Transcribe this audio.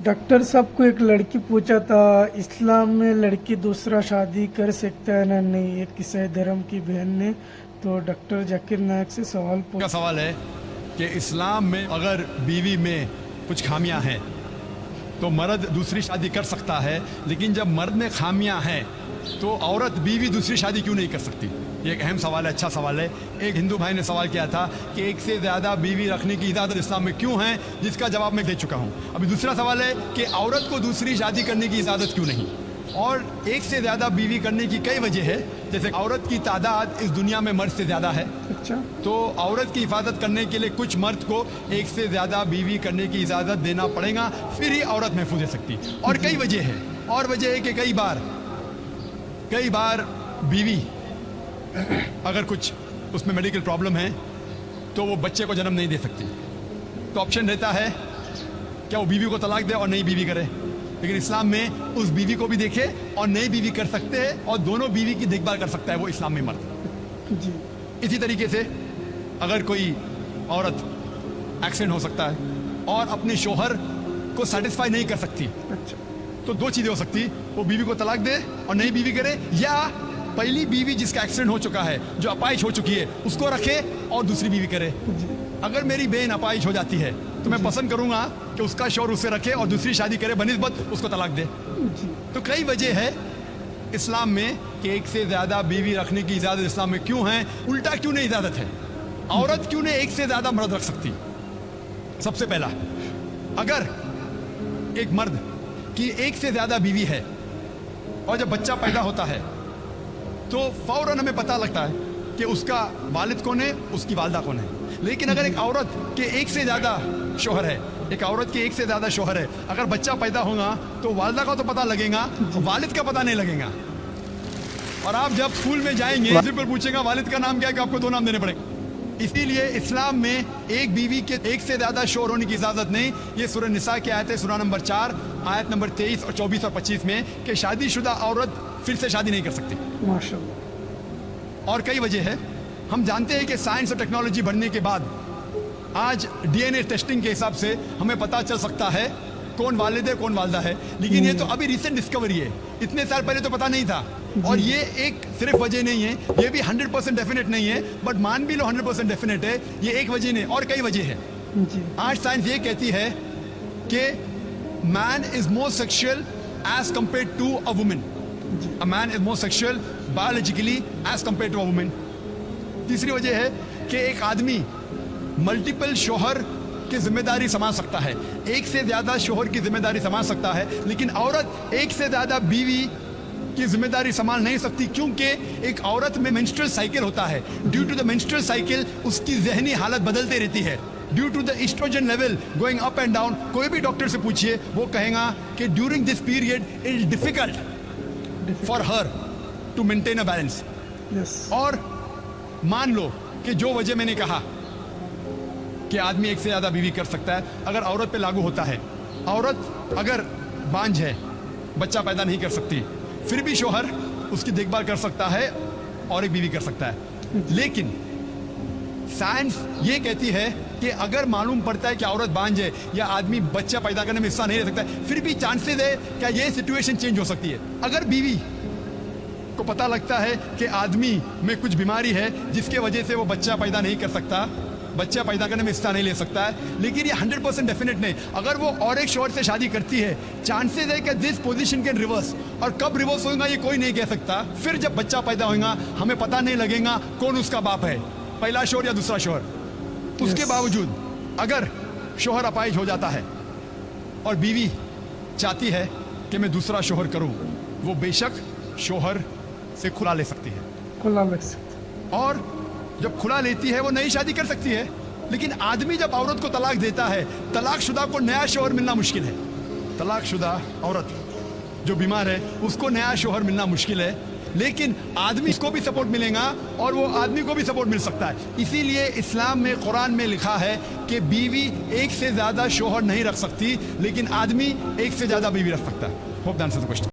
Doctor साहब को एक लड़की पूछा था इस्लाम में लड़की दूसरा शादी कर सकता है ना नहीं, एक ईसाई धर्म की बहन ने। तो डॉक्टर जाकिर नायक से सवाल का सवाल है कि इस्लाम में अगर बीवी में कुछ खामियां हैं तो मर्द दूसरी शादी कर सकता है, लेकिन जब मर्द में खामियां हैं तो औरत बीवी दूसरी शादी क्यों नहीं कर सकती? ये एक अहम सवाल है, अच्छा सवाल है। एक हिंदू भाई ने सवाल किया था कि एक से ज़्यादा बीवी रखने की इजाज़त इस्लाम में क्यों है, जिसका जवाब मैं दे चुका हूँ। अभी दूसरा सवाल है कि औरत को दूसरी शादी करने की इजाज़त क्यों नहीं, और एक से ज़्यादा बीवी करने की कई वजह है। जैसे औरत की तादाद इस दुनिया में मर्द से ज़्यादा है, अच्छा, तो औरत की हिफाजत करने के लिए कुछ मर्द को एक से ज़्यादा बीवी करने की इजाज़त देना पड़ेगा, फिर ही औरत महफूज रह सकती। और कई वजह है, और वजह है कि कई बार बीवी अगर कुछ उसमें मेडिकल प्रॉब्लम है तो वो बच्चे को जन्म नहीं दे सकती, तो ऑप्शन रहता है क्या वो बीवी को तलाक दे और नई बीवी करे। लेकिन इस्लाम में उस बीवी को भी देखे और नई बीवी कर सकते हैं, और दोनों बीवी की देखभाल कर सकता है वो इस्लाम में मर्द जी। इसी तरीके से अगर कोई औरत एक्सीडेंट हो सकता है और अपने शोहर को सेटिस्फाई नहीं कर सकती, अच्छा, तो दो चीज़ें हो सकती, वो बीवी को तलाक दे और नई बीवी करे, या पहली बीवी जिसका एक्सीडेंट हो चुका है, जो अपाहिज हो चुकी है, उसको रखे और दूसरी बीवी करे। अगर मेरी बहन अपाहिज हो जाती है तो मैं पसंद करूंगा कि उसका शौहर उससे रखे और दूसरी शादी करे बनिस्बत उसको तलाक दे। तो कई वजह है इस्लाम में कि एक से ज़्यादा बीवी रखने की इजाज़त इस्लाम में क्यों है। उल्टा क्यों नहीं इजाज़त है? औरत क्यों नहीं एक से ज़्यादा मर्द रख सकती? सबसे पहला, अगर एक मर्द की एक से ज़्यादा बीवी है और जब बच्चा पैदा होता है तो फौरन हमें पता लगता है कि उसका वालिद कौन है, उसकी वालदा कौन है। लेकिन अगर एक औरत के एक से ज़्यादा शौहर है, एक औरत के एक से ज़्यादा शौहर है, अगर बच्चा पैदा होगा तो वालदा का तो पता लगेगा, वालिद का पता नहीं लगेगा। और आप जब स्कूल में जाएंगे प्रिंसिपल पूछेगा वालिद का नाम क्या है, कि आपको दो नाम देने पड़ेंगे। इसीलिए इस्लाम में एक बीवी के एक से ज़्यादा शौहर होने की इजाज़त नहीं। ये सूरह निसा की आयत है, सूरह नंबर 4 आयत नंबर 23 और 24 और 25 में, कि शादीशुदा औरत फिर से शादी नहीं कर सकती। माशाअल्लाह। और कई वजह है। हम जानते हैं कि साइंस और टेक्नोलॉजी बढ़ने के बाद आज डीएनए टेस्टिंग के हिसाब से हमें पता चल सकता है कौन वालिद है कौन वालदा है, लेकिन ये तो अभी रिसेंट डिस्कवरी है, इतने साल पहले तो पता नहीं था। और ये एक सिर्फ वजह नहीं है, ये भी 100% डेफिनेट नहीं है, बट मान भी लो 100% डेफिनेट है, ये एक वजह नहीं और कई वजह है। आज साइंस ये कहती है कि man is more sexual as compared to a woman. A man is more sexual biologically as compared to a woman. तीसरी वजह है कि एक आदमी मल्टीपल शौहर की जिम्मेदारी संभाल सकता है, एक से ज्यादा शौहर की जिम्मेदारी संभाल सकता है, लेकिन औरत एक से ज्यादा बीवी की जिम्मेदारी संभाल नहीं सकती, क्योंकि एक औरत में मेंस्ट्रुअल साइकिल होता है। Due to the menstrual cycle उसकी जहनी हालत बदलती रहती है, due to the oestrogen level going up and down. कोई भी डॉक्टर से पूछिए, वो कहेगा कि during this period it is difficult for her to maintain a balance. और मान लो कि जो वजह मैंने कहा कि आदमी एक से ज्यादा बीवी कर सकता है, अगर औरत पे लागू होता है, औरत अगर बांझ है, बच्चा पैदा नहीं कर सकती, फिर भी शौहर उसकी देखभाल कर सकता है और एक बीवी कर सकता है। लेकिन साइंस ये कहती है कि अगर मालूम पड़ता है कि औरत बांझ है या आदमी बच्चा पैदा करने में हिस्सा नहीं ले सकता है, फिर भी चांसेस है क्या ये सिचुएशन चेंज हो सकती है। अगर बीवी को पता लगता है कि आदमी में कुछ बीमारी है जिसके वजह से वो बच्चा पैदा नहीं कर सकता, बच्चा पैदा करने में हिस्सा नहीं ले सकता है, लेकिन ये 100% डेफिनेट नहीं, अगर वो और एक शौहर से शादी करती है, चांसेस है कि दिस पोजीशन कैन रिवर्स। और कब रिवर्स होगा ये कोई नहीं कह सकता। फिर जब बच्चा पैदा होगा हमें पता नहीं लगेगा कौन उसका बाप है, पहला शौहर या दूसरा शौहर। उसके बावजूद अगर शौहर अपाहिज हो जाता है और बीवी चाहती है कि मैं दूसरा शौहर करूं, वो बेशक शौहर से खुला ले सकती है, खुला लग सकता, और जब खुला लेती है वो नई शादी कर सकती है। लेकिन आदमी जब औरत को तलाक देता है, तलाकशुदा को नया शौहर मिलना मुश्किल है। तलाकशुदा औरत जो बीमार है उसको नया शौहर मिलना मुश्किल है, लेकिन आदमी को भी सपोर्ट मिलेगा और वो आदमी को भी सपोर्ट मिल सकता है। इसीलिए इस्लाम में, कुरान में लिखा है कि बीवी एक से ज्यादा शौहर नहीं रख सकती, लेकिन आदमी एक से ज्यादा बीवी रख सकता है। Hope that answers the question.